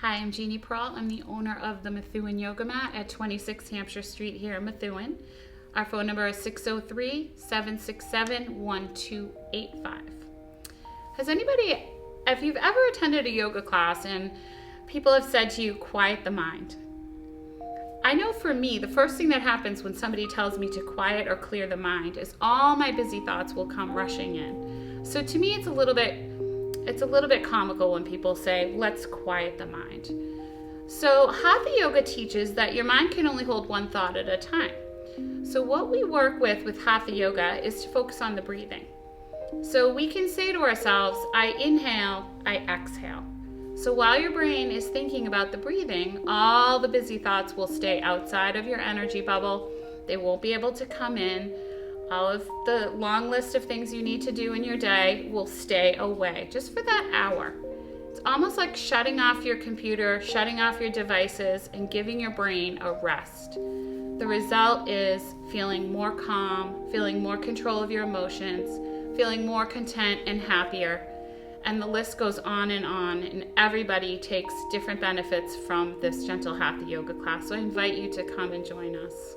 Hi, I'm Jeannie Pearl. I'm the owner of the Methuen Yoga Mat at 26 Hampshire Street here in Methuen. Our phone number is 603-767-1285. If you've ever attended a yoga class and people have said to you, quiet the mind. I know for me, the first thing that happens when somebody tells me to quiet or clear the mind is all my busy thoughts will come rushing in. So to me, it's a little bit comical when people say, let's quiet the mind. So Hatha Yoga teaches that your mind can only hold one thought at a time. So what we work with Hatha Yoga is to focus on the breathing. So we can say to ourselves, I inhale, I exhale. So while your brain is thinking about the breathing, all the busy thoughts will stay outside of your energy bubble. They won't be able to come in. All of the long list of things you need to do in your day will stay away just for that hour. It's almost like shutting off your computer, shutting off your devices, and giving your brain a rest. The result is feeling more calm, feeling more control of your emotions, feeling more content and happier. And the list goes on, and everybody takes different benefits from this gentle Hatha Yoga class. So I invite you to come and join us.